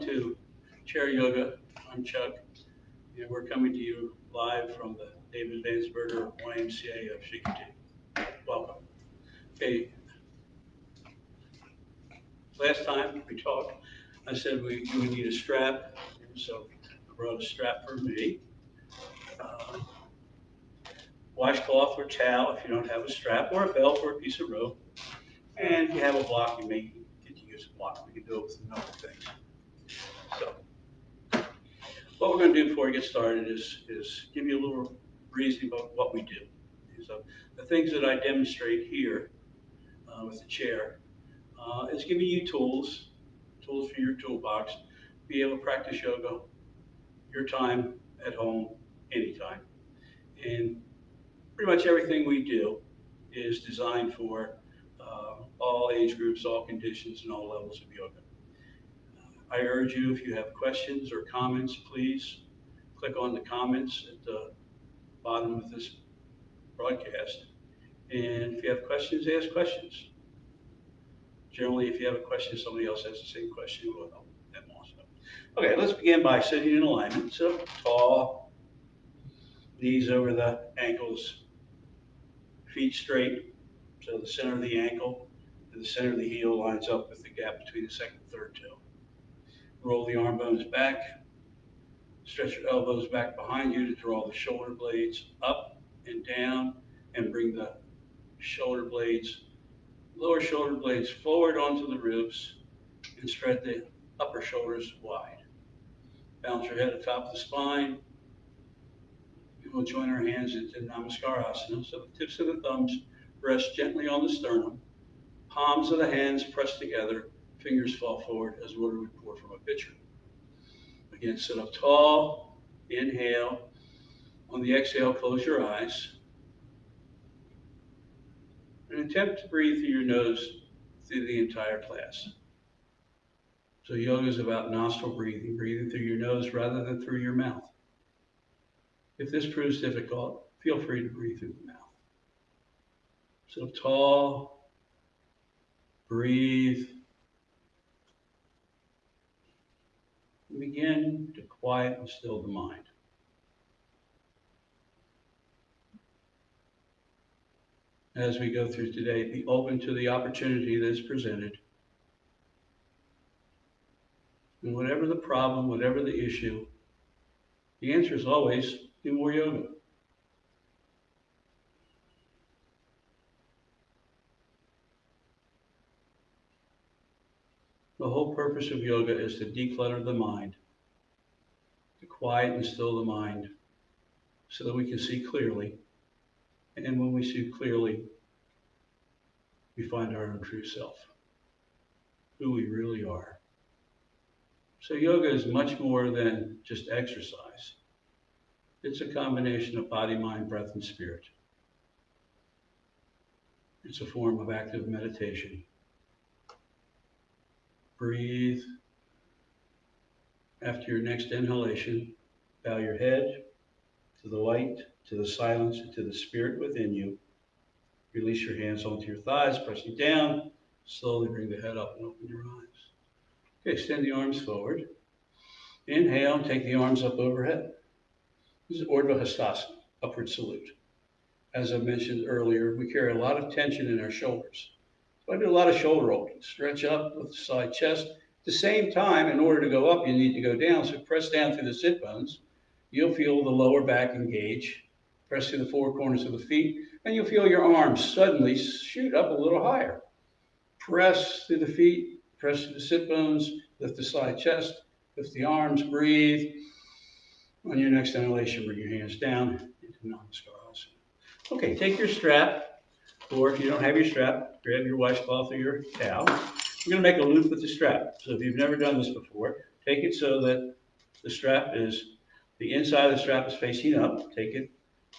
to Chair Yoga. I'm Chuck, and we're coming to you live from the David Vansberger YMCA of Chincoteague. Welcome. Okay, last time we talked, I said you would need a strap, and so I brought a strap for me. Washcloth or towel if you don't have a strap, or a belt or a piece of rope. And if you have a block, you may get to use a block. We can do it with a number of things. So, what we're going to do before we get started is give you a little reasoning about what we do. So, the things that I demonstrate here with the chair is giving you tools for your toolbox, be able to practice yoga your time at home, anytime. And pretty much everything we do is designed for all age groups, all conditions, and all levels of yoga. I urge you, if you have questions or comments, please click on the comments at the bottom of this broadcast. And if you have questions, ask questions. Generally, if you have a question, somebody else has the same question, we'll help them also. Okay, let's begin by sitting in alignment. So tall, knees over the ankles, feet straight, so the center of the ankle and the center of the heel lines up with the gap between the second and third toe. Roll the arm bones back, stretch your elbows back behind you to draw the shoulder blades up and down, and bring the shoulder blades, lower shoulder blades forward onto the ribs, and spread the upper shoulders wide. Balance your head atop the spine. We'll join our hands into Namaskarasana. So the tips of the thumbs rest gently on the sternum. Palms of the hands press together. Fingers fall forward as water would pour from a pitcher. Again, sit up tall. Inhale. On the exhale, close your eyes. And attempt to breathe through your nose through the entire class. So yoga is about nostril breathing, breathing through your nose rather than through your mouth. If this proves difficult, feel free to breathe through the mouth. So tall, breathe. And begin to quiet and still the mind. As we go through today, be open to the opportunity that is presented. And whatever the problem, whatever the issue, the answer is always do more yoga. The whole purpose of yoga is to declutter the mind, to quiet and still the mind so that we can see clearly. And when we see clearly, we find our own true self, who we really are. So yoga is much more than just exercise. It's a combination of body, mind, breath, and spirit. It's a form of active meditation. Breathe. After your next inhalation, bow your head to the light, to the silence, and to the spirit within you. Release your hands onto your thighs, pressing down. Slowly bring the head up and open your eyes. Okay, extend the arms forward. Inhale, take the arms up overhead. This is Urdhva Hastasana, upward salute. As I mentioned earlier, we carry a lot of tension in our shoulders. So I do a lot of shoulder openings. Stretch up with the side chest. At the same time, in order to go up, you need to go down. So press down through the sit bones. You'll feel the lower back engage. Press through the four corners of the feet, and you'll feel your arms suddenly shoot up a little higher. Press through the feet, press through the sit bones, lift the side chest, lift the arms, breathe. On your next inhalation, bring your hands down into Namaskarasana. Okay, take your strap, or if you don't have your strap, grab your washcloth or your towel. We're going to make a loop with the strap. So if you've never done this before, take it so that the inside of the strap is facing up. Take it,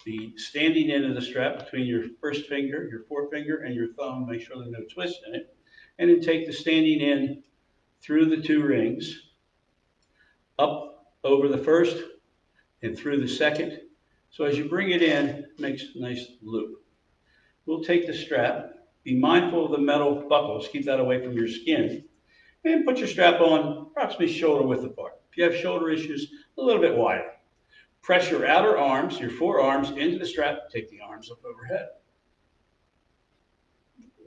the standing end of the strap between your first finger, your forefinger, and your thumb. Make sure there's no twist in it. And then take the standing end through the two rings, up over the first and through the second. So as you bring it in, it makes a nice loop. We'll take the strap. Be mindful of the metal buckles. Keep that away from your skin. And put your strap on approximately shoulder width apart. If you have shoulder issues, a little bit wider. Press your outer arms, your forearms, into the strap. Take the arms up overhead.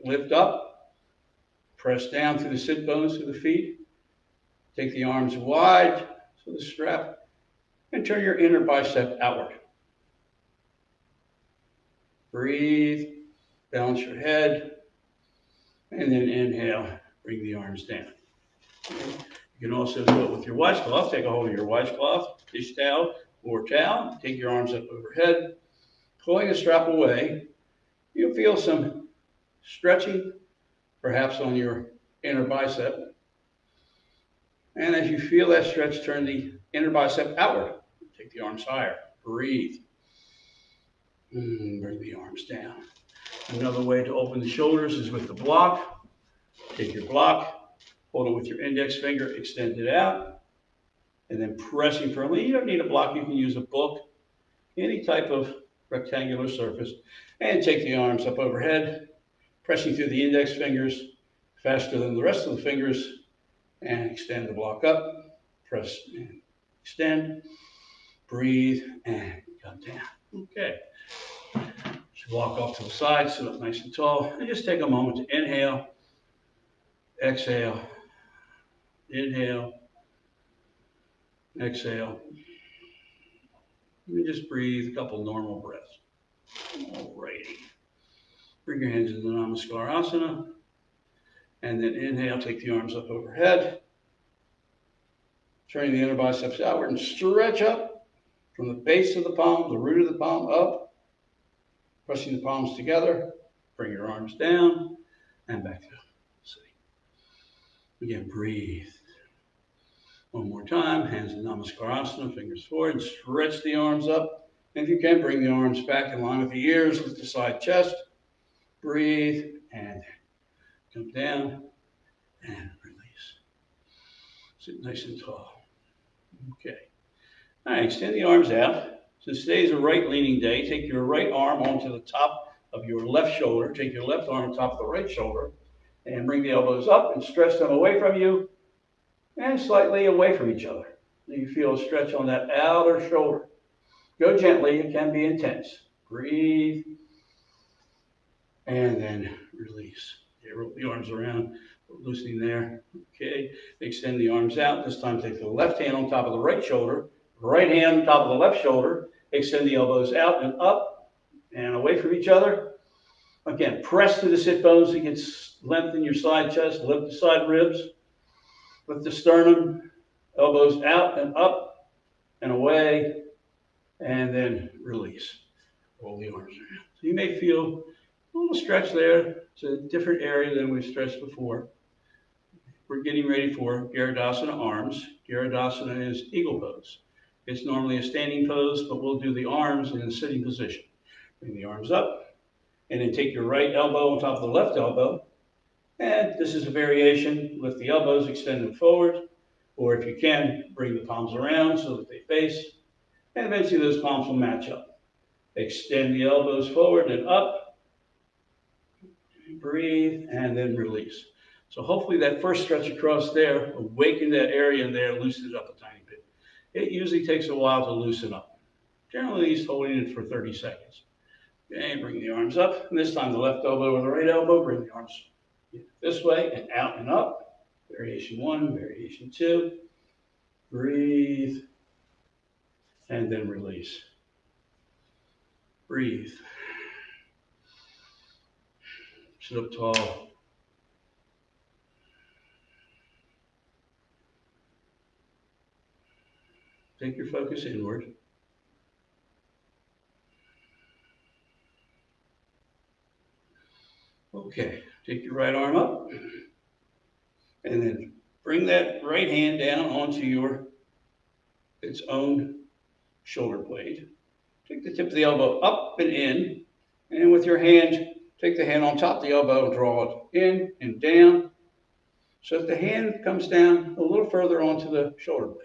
Lift up. Press down through the sit bones, through the feet. Take the arms wide to the strap and turn your inner bicep outward. Breathe. Balance your head. And then inhale. Bring the arms down. You can also do it with your washcloth. Take a hold of your washcloth, dish towel, or towel. Take your arms up overhead. Pulling the strap away, you'll feel some stretching, perhaps on your inner bicep. And as you feel that stretch, turn the inner bicep outward. Take the arms higher. Breathe. Bring the arms down. Another way to open the shoulders is with the block. Take your block, hold it with your index finger, extend it out, and then pressing firmly. You don't need a block, you can use a book, any type of rectangular surface, and take the arms up overhead, pressing through the index fingers faster than the rest of the fingers, and extend the block up, press and extend, breathe, and come down. Okay. So walk off to the side, sit up nice and tall, and just take a moment to inhale, exhale, inhale, exhale. And just breathe a couple normal breaths. Alrighty. Bring your hands into Namaskarsana. And then inhale, take the arms up overhead. Turning the inner biceps outward and stretch up from the base of the palm, the root of the palm up. Pressing the palms together. Bring your arms down and back to sitting. Again, breathe. One more time, hands in Namaskarsana, fingers forward, stretch the arms up. And if you can, bring the arms back in line with the ears, lift the side chest. Breathe and come down and release. Sit nice and tall. Okay. All right, extend the arms out. Since today is a right leaning day, take your right arm onto the top of your left shoulder. Take your left arm on top of the right shoulder and bring the elbows up and stretch them away from you and slightly away from each other. So you feel a stretch on that outer shoulder. Go gently, it can be intense. Breathe. And then release. Okay, roll the arms around, loosening there. Okay, extend the arms out. This time take the left hand on top of the right shoulder, right hand on top of the left shoulder. Extend the elbows out and up and away from each other. Again, press to the sit bones. You can lengthen your side chest, lift the side ribs, lift the sternum, elbows out and up and away, and then release. Roll the arms around. So you may feel a little stretch there. It's a different area than we've stretched before. We're getting ready for Garudasana arms. Garudasana is eagle pose. It's normally a standing pose, but we'll do the arms in a sitting position. Bring the arms up, and then take your right elbow on top of the left elbow. And this is a variation. Lift the elbows, extend them forward. Or if you can, bring the palms around so that they face. And eventually those palms will match up. Extend the elbows forward and up. Breathe, and then release. So hopefully that first stretch across there, awaken that area in there, loosen it up a tiny bit. It usually takes a while to loosen up. Generally, he's holding it for 30 seconds. Okay, bring the arms up. And this time the left elbow or the right elbow, bring the arms this way and out and up. Variation 1, variation 2. Breathe, and then release. Breathe. Sit up tall. Take your focus inward. Okay, take your right arm up and then bring that right hand down onto its own shoulder blade. Take the tip of the elbow up and in, and with your hand, take the hand on top of the elbow and draw it in and down so that the hand comes down a little further onto the shoulder blade.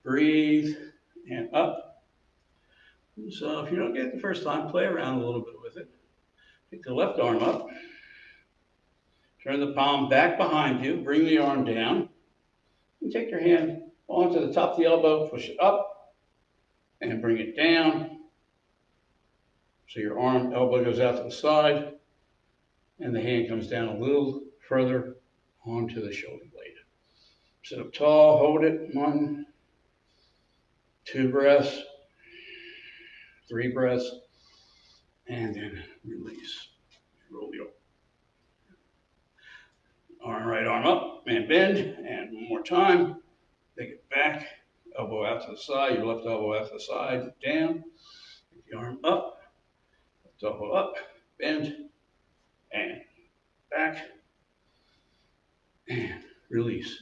Breathe and up. So if you don't get it the first time, play around a little bit with it. Take the left arm up. Turn the palm back behind you, bring the arm down, and take your hand onto the top of the elbow, push it up, and bring it down. So your elbow goes out to the side, and the hand comes down a little further onto the shoulder blade. Sit up tall, hold it, 1, 2 breaths, 3 breaths, and then release. Roll the right arm up and bend, and one more time. Take it back, elbow out to the side, your left elbow out to the side, down, take the arm up, left elbow up, bend, and back, and release.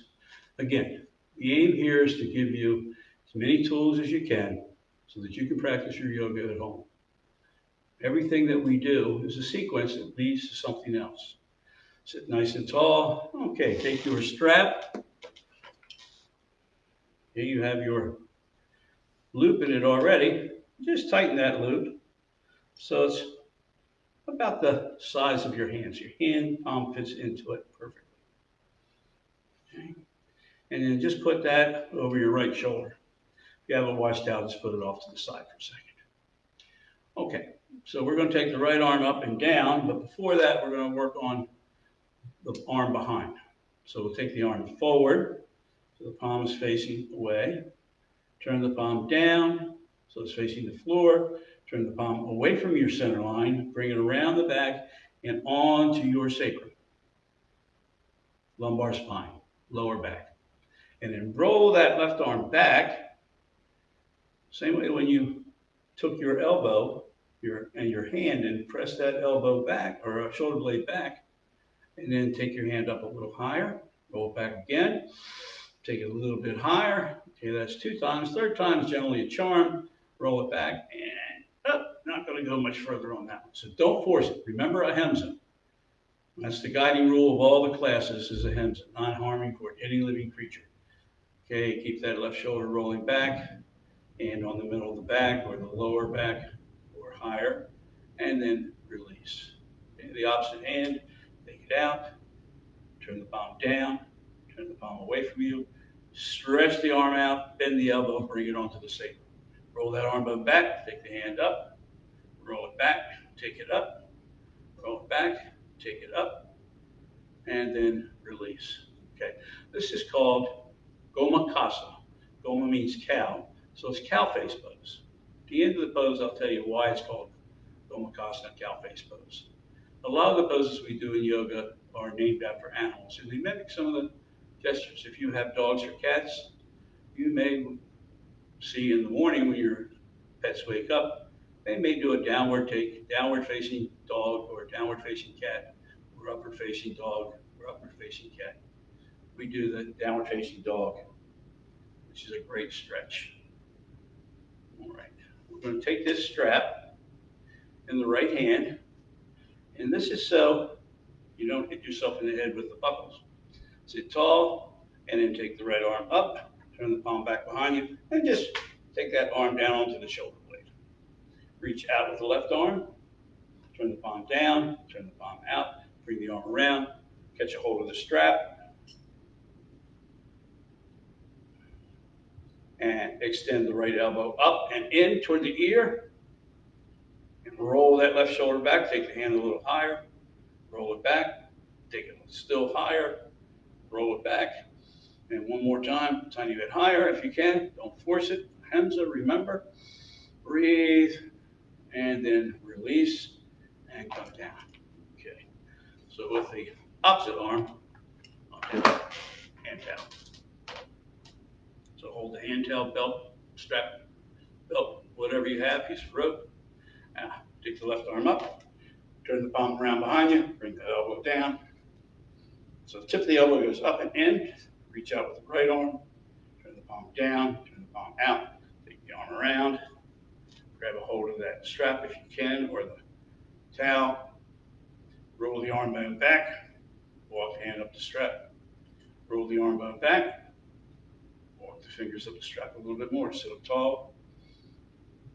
Again, the aim here is to give you as many tools as you can so that you can practice your yoga at home. Everything that we do is a sequence that leads to something else. Sit nice and tall. Okay, take your strap. Here you have your loop in it already. Just tighten that loop so it's about the size of your hands. Your hand palm fits into it perfectly. Okay. And then just put that over your right shoulder. If you have it washed out, just put it off to the side for a second. Okay, so we're going to take the right arm up and down, but before that, we're going to work on the arm behind. So we'll take the arm forward, so the palm is facing away. Turn the palm down, so it's facing the floor. Turn the palm away from your center line, bring it around the back and onto your sacrum. Lumbar spine, lower back. And then roll that left arm back. Same way when you took your elbow and your hand and press that elbow back or shoulder blade back. And then take your hand up a little higher, roll it back again. Take it a little bit higher. Okay, that's 2 times. Third time is generally a charm. Roll it back and up. Not going to go much further on that one. So don't force it. Remember ahimsa. That's the guiding rule of all the classes is ahimsa, not harming toward any living creature. Okay, keep that left shoulder rolling back and on the middle of the back or the lower back or higher, and then release. Okay, the opposite hand, take it out, turn the palm down, turn the palm away from you, stretch the arm out, bend the elbow, bring it onto the sacrum. Roll that arm bone back, take the hand up, roll it back, take it up, roll it back, take it up, and then release. Okay, this is called Gomukhasana. Goma means cow, so it's cow face pose. At the end of the pose, I'll tell you why it's called Gomukhasana, cow face pose. A lot of the poses we do in yoga are named after animals, and they mimic some of the gestures. If you have dogs or cats, you may see in the morning when your pets wake up, they may do a downward facing dog or downward facing cat, or upward facing dog or upward facing cat. We do the downward facing dog, which is a great stretch. All right, we're going to take this strap in the right hand, and this is so you don't hit yourself in the head with the buckles. Sit tall, and then take the right arm up, turn the palm back behind you, and just take that arm down onto the shoulder blade. Reach out with the left arm, turn the palm down, turn the palm out, bring the arm around, catch a hold of the strap, and extend the right elbow up and in toward the ear, and roll that left shoulder back, take the hand a little higher, roll it back, take it still higher, roll it back, and one more time, a tiny bit higher if you can, don't force it. Ahimsa, remember, breathe, and then release, and come down. Okay, so with the opposite arm, I'll do hand tail. So hold the hand tail, belt, strap, belt, whatever you have, piece of rope. Take the left arm up, turn the palm around behind you, bring the elbow down. So the tip of the elbow goes up and in, reach out with the right arm, turn the palm down, turn the palm out, take the arm around, grab a hold of that strap if you can, or the towel, roll the arm bone back, walk the hand up the strap, roll the arm bone back, walk the fingers up the strap a little bit more, sit up tall,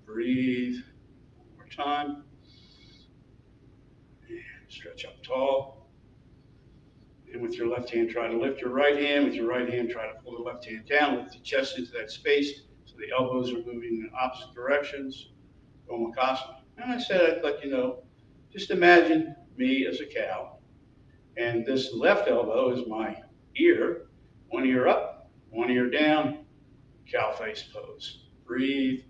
breathe, one more time, and stretch up tall, And with your left hand, try to lift your right hand. With your right hand, try to pull the left hand down, lift the chest into that space so the elbows are moving in opposite directions. Omakasana. And I said I'd let you know, just imagine me as a cow, and this left elbow is my ear, one ear up, one ear down, cow face pose. Breathe,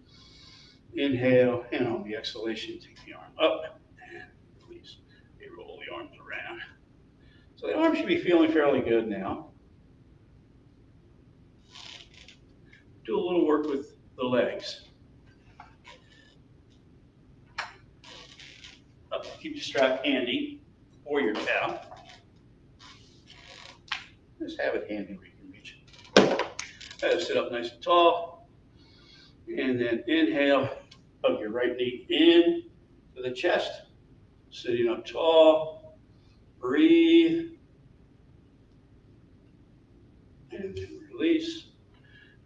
inhale, and on the exhalation, take the arm up and release. You roll the arms around. So the arm should be feeling fairly good now. Do a little work with the legs. Up, keep your strap handy or your cow. Just have it handy where you can reach it. Sit up nice and tall. And then inhale, hug your right knee in to the chest. Sitting up tall. Breathe. And then release.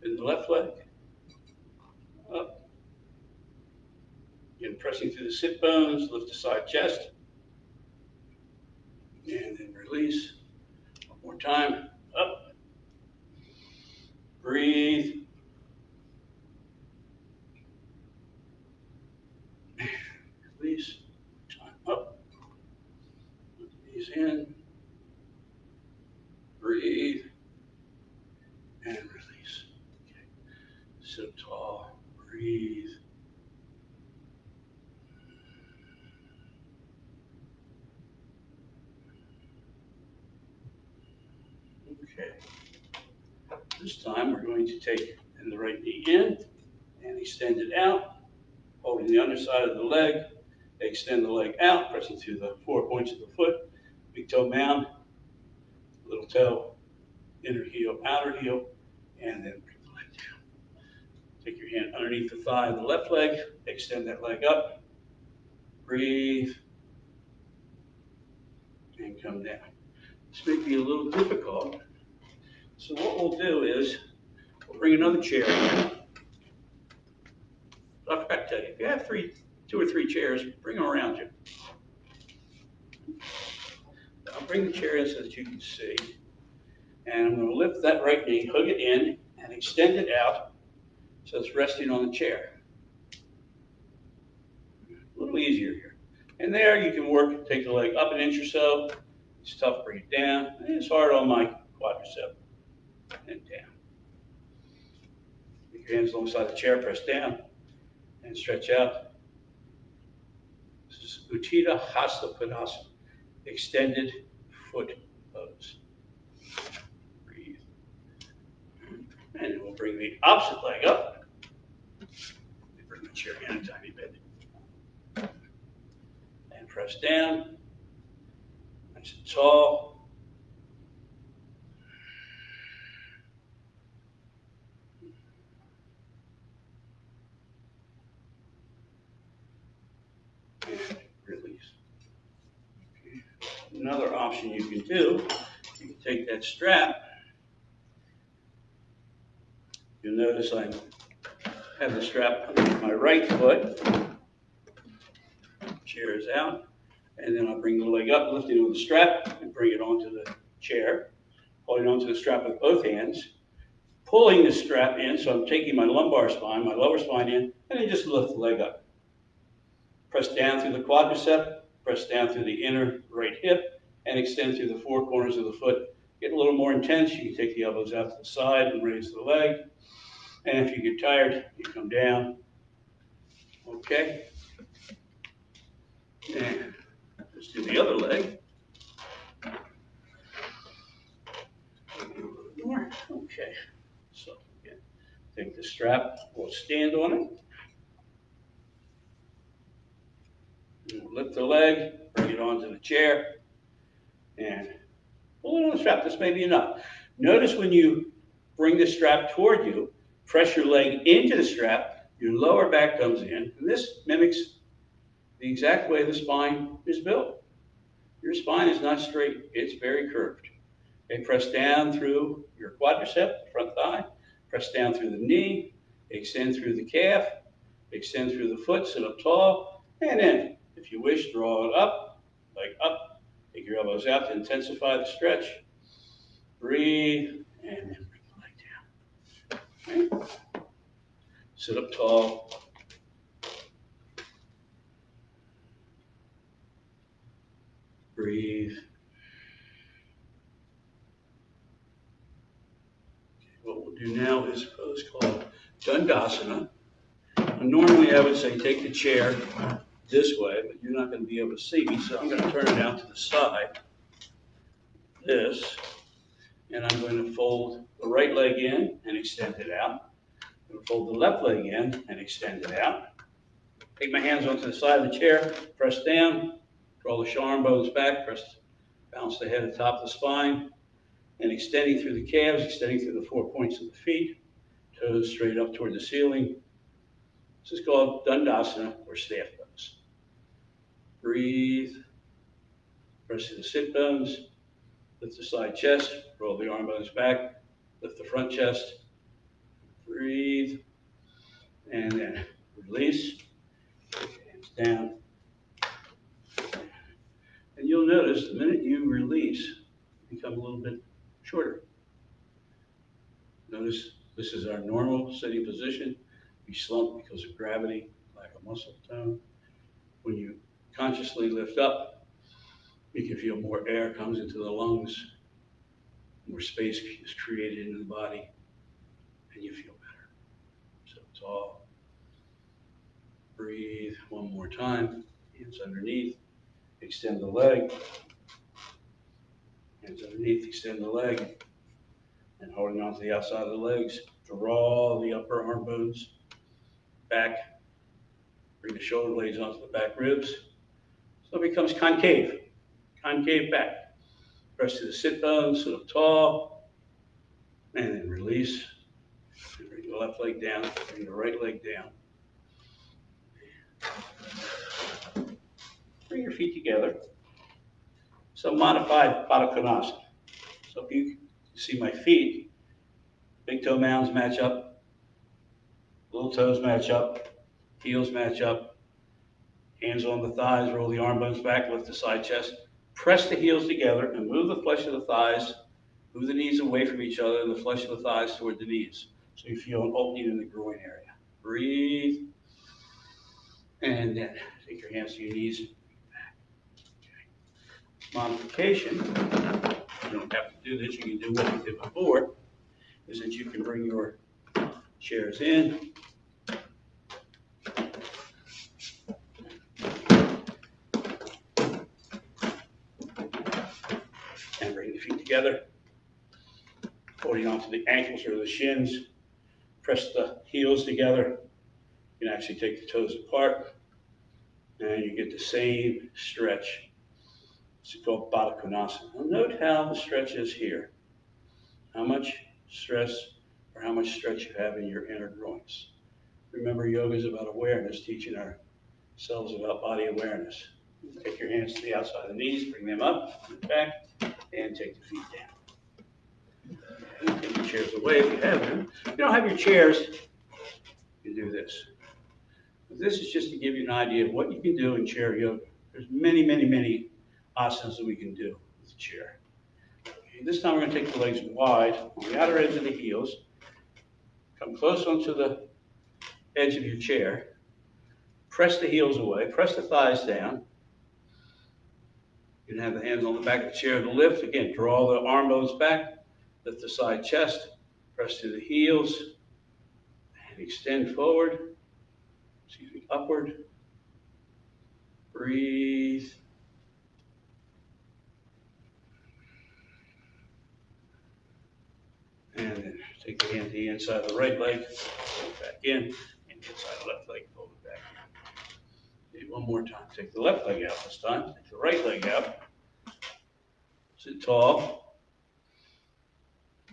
Bend the left leg. Up. Again, pressing through the sit bones. Lift the side chest. And then release. One more time. Up. Breathe. Release. Time up. Knees in. Breathe. And release. Okay. Sit up tall. Breathe. Okay. This time we're going to take the right knee in and extend it out, holding the underside of the leg. Extend the leg out, pressing through the 4 points of the foot, big toe mound, little toe, inner heel, outer heel, and then bring the leg down. Take your hand underneath the thigh of the left leg, extend that leg up, breathe, and come down. This may be a little difficult, so what we'll do is we'll bring another chair in. I forgot to tell you, if you have 2 or 3 chairs, bring them around you. I'll bring the chair in so that you can see. And I'm going to lift that right knee, hook it in, and extend it out so it's resting on the chair. A little easier here. And there you can work, take the leg up an inch or so. It's tough, bring it down. It's hard on my quadricep. And down. Take your hands alongside the chair, press down, and stretch out. This is Utthita Hasta Padasana, extended foot pose. Breathe. And we'll bring the opposite leg up. Bring the chair in a tiny bit. And press down. Nice and tall. And release. Okay. Another option you can do, you can take that strap. You'll notice I have the strap underneath my right foot. Chair is out. And then I'll bring the leg up, lift it with the strap, and bring it onto the chair. Holding onto the strap with both hands. Pulling the strap in, so I'm taking my lumbar spine, my lower spine in, and then just lift the leg up. Press down through the quadricep, press down through the inner right hip, and extend through the 4 corners of the foot. Get a little more intense, you can take the elbows out to the side and raise the leg. And if you get tired, you come down. Okay. And let's do the other leg. More. Okay. So again, take the strap, we'll stand on it. We'll lift the leg, bring it onto the chair, and pull it on the strap. This may be enough. Notice when you bring the strap toward you, press your leg into the strap, your lower back comes in, and this mimics the exact way the spine is built. Your spine is not straight, it's very curved. Okay, press down through your quadricep, front thigh, press down through the knee, extend through the calf, extend through the foot, sit up tall, and then, if you wish, draw it up, leg up, take your elbows out to intensify the stretch, Breathe, and then bring the leg down. Okay. Sit up tall. Breathe. What we'll do now is a pose called Dandasana. And normally I would say take the chair this way, but you're not going to be able to see me, so I'm going to turn it out to the side, this, and I'm going to fold the right leg in and extend it out. I'm going to fold the left leg in and extend it out. Take my hands onto the side of the chair, press down, draw the arm bones back, bounce the head at the top of the spine, and extending through the calves, extending through the 4 points of the feet, toes straight up toward the ceiling. This is called Dandasana, or staff pose. Breathe, press to the sit bones, lift the side chest, roll the arm bones back, lift the front chest, breathe, and then release, hands down. And you'll notice the minute you release, you become a little bit shorter. Notice this is our normal sitting position. We slump because of gravity, lack of muscle tone. When you consciously lift up, you can feel more air comes into the lungs, more space is created in the body, and you feel better. So tall. Breathe one more time. Hands underneath. Extend the leg. Hands underneath, extend the leg. And holding on to the outside of the legs, draw the upper arm bones back. Bring the shoulder blades onto the back ribs. So it becomes concave. Concave back. Press to the sit bones, sit up tall. And then release. And bring the left leg down, bring the right leg down. Bring your feet together. So modified Baddha Konasana. So if you see my feet, big toe mounds match up, little toes match up, heels match up, hands on the thighs, roll the arm bones back, lift the side chest, press the heels together and move the flesh of the thighs, move the knees away from each other and the flesh of the thighs toward the knees. So you feel an opening in the groin area. Breathe. And then take your hands to your knees. Modification, you don't have to do this, you can do what we did before, is that you can bring your chairs in. And bring the feet together, holding onto the ankles or the shins. Press the heels together. You can actually take the toes apart, and you get the same stretch. It's called Baddha Konasana. Now note how the stretch is here. How much stress or how much stretch you have in your inner groins. Remember, yoga is about awareness, teaching ourselves about body awareness. Take your hands to the outside of the knees, bring them up, and back, and take the feet down. And take your chairs away if you have them. If you don't have your chairs, you do this. But this is just to give you an idea of what you can do in chair yoga. There's many, many, many asanas that we can do with the chair. Okay, this time we're going to take the legs wide on the outer edge of the heels. Come close onto the edge of your chair. Press the heels away. Press the thighs down. You can have the hands on the back of the chair to lift. Again, draw the arm bones back. Lift the side chest. Press to the heels. And extend forward. Excuse me, upward. Breathe. And then take the hand to the inside of the right leg, pull it back in, and the inside of the left leg, pull it back in. Do it one more time. Take the left leg out this time. Take the right leg out. Sit tall.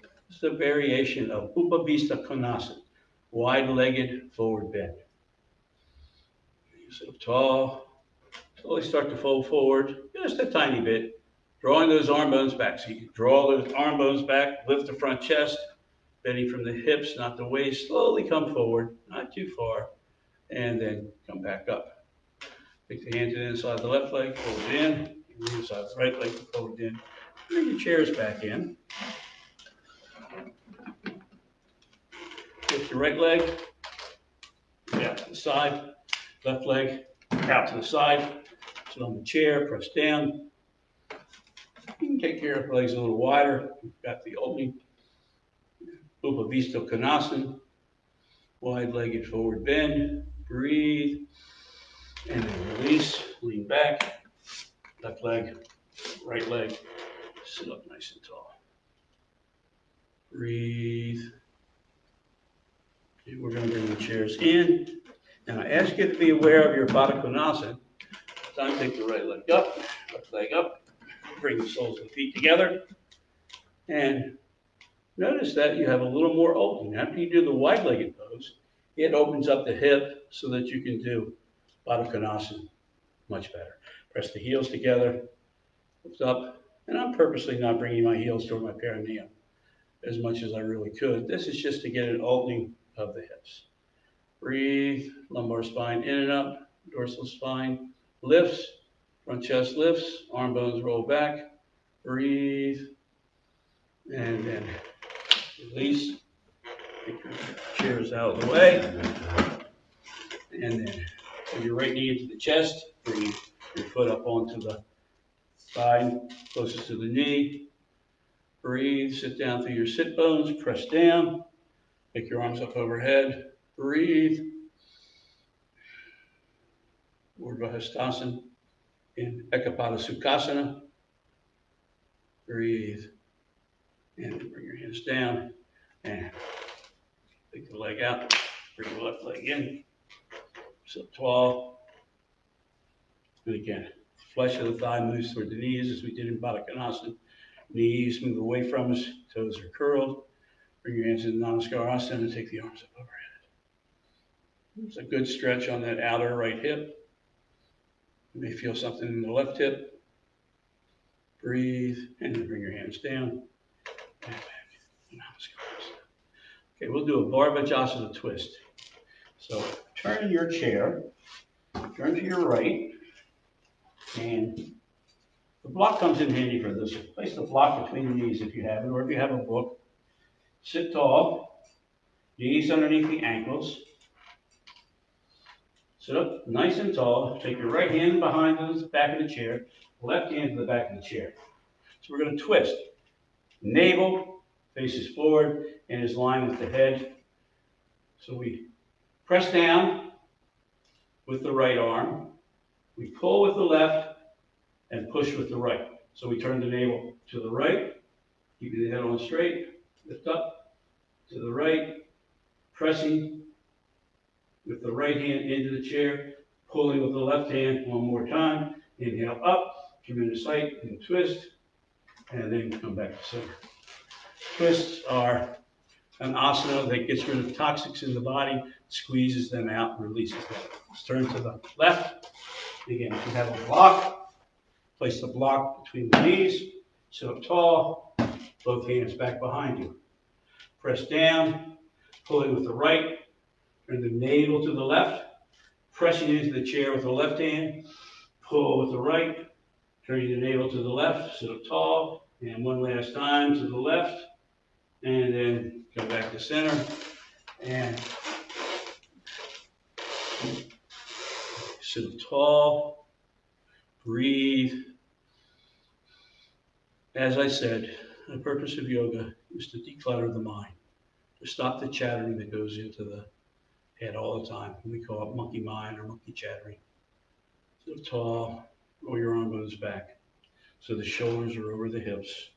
This is a variation of Upavista Konasana, wide-legged forward bend. You sit up tall. Slowly start to fold forward, just a tiny bit. Drawing those arm bones back. So you can draw those arm bones back, lift the front chest, bending from the hips, not the waist. Slowly come forward, not too far, and then come back up. Take the hand to the inside of the left leg, fold it in. The inside of the right leg, fold it in. Bring your chairs back in. Lift your right leg, out to the side, left leg out to the side. Sit on the chair, press down. You can take your legs a little wider. You've got the opening. Upavista Konasana. Wide-legged forward bend. Breathe. And then release. Lean back. Left leg, right leg. Sit up nice and tall. Breathe. Okay, we're going to bring the chairs in. Now I ask you to be aware of your Baddha Konasana. Time, take the right leg up, left leg up. Bring the soles of the feet together. And notice that you have a little more opening. After you do the wide-legged pose, it opens up the hip so that you can do Baddha Konasana much better. Press the heels together, lift up, and I'm purposely not bringing my heels toward my perineum as much as I really could. This is just to get an opening of the hips. Breathe, lumbar spine in and up, dorsal spine lifts, front chest lifts, arm bones roll back. Breathe, and then release. Take your chairs out of the way. And then put your right knee into the chest. Bring your foot up onto the side, closest to the knee. Breathe, sit down through your sit bones, press down. Take your arms up overhead. Breathe. Urdhva Hastasana in Ekapada Sukhasana. Breathe. And bring your hands down. And take the leg out. Bring the left leg in. Sit tall. And again, flesh of the thigh moves toward the knees as we did in Baddha Konasana. Knees move away from us. Toes are curled. Bring your hands into Namaskar Asana and take the arms up overhead. It's a good stretch on that outer right hip. You may feel something in the left hip. Breathe, and then bring your hands down. And back. Okay, we'll do a Barbajasana twist. So turn your chair, turn to your right, and the block comes in handy for this. Place the block between the knees if you have it, or if you have a book. Sit tall, knees underneath the ankles. Sit up nice and tall. Take your right hand behind the back of the chair, left hand to the back of the chair. So we're going to twist. Navel faces forward and is lined with the head. So we press down with the right arm. We pull with the left and push with the right. So we turn the navel to the right, keeping the head on straight. Lift up to the right, pressing with the right hand into the chair, pulling with the left hand one more time. Inhale up, tremendous height, and twist, and then come back to center. Twists are an asana that gets rid of toxics in the body, squeezes them out, and releases them. Let's turn to the left. Again, if you have a block, place the block between the knees, sit up tall, both hands back behind you. Press down, pulling with the right, turn the navel to the left, pressing into the chair with the left hand, pull with the right, turning the navel to the left, sit up tall, and one last time to the left, and then come back to center, and sit up tall, breathe. As I said, the purpose of yoga is to declutter the mind, to stop the chattering that goes into the head all the time. We call it monkey mind or monkey chattering. Sit up tall, roll your arm bones back so the shoulders are over the hips.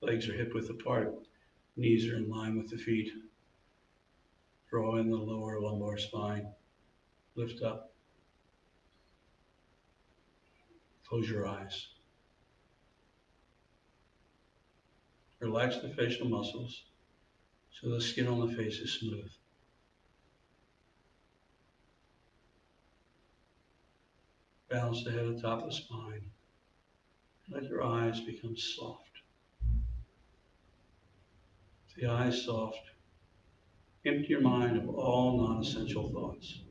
Legs are hip width apart, knees are in line with the feet. Draw in the lower lumbar spine. Lift up. Close your eyes. Relax the facial muscles so the skin on the face is smooth. Balance the head atop the spine. Let your eyes become soft. The eyes soft. Empty your mind of all non-essential thoughts.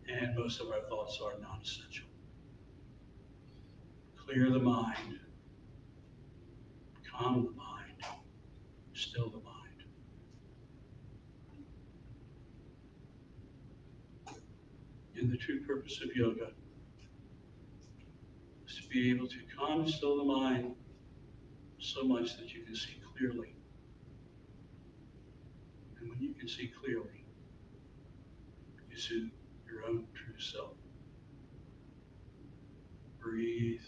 And most of our thoughts are non-essential. Clear the mind. Calm the mind. Still the mind. And the true purpose of yoga is to be able to calm and still the mind so much that you can see clearly. And when you can see clearly, you see your own true self. Breathe.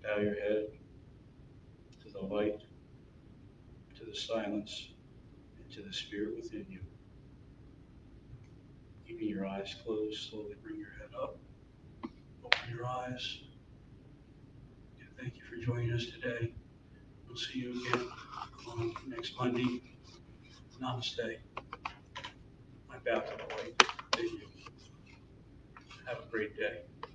Bow your head to the light, to the silence, and to the spirit within you. Keeping your eyes closed, slowly bring your head up. Open your eyes. And thank you for joining us today. We'll see you again on next Monday. Namaste. I bow to the light. Thank you. Have a great day.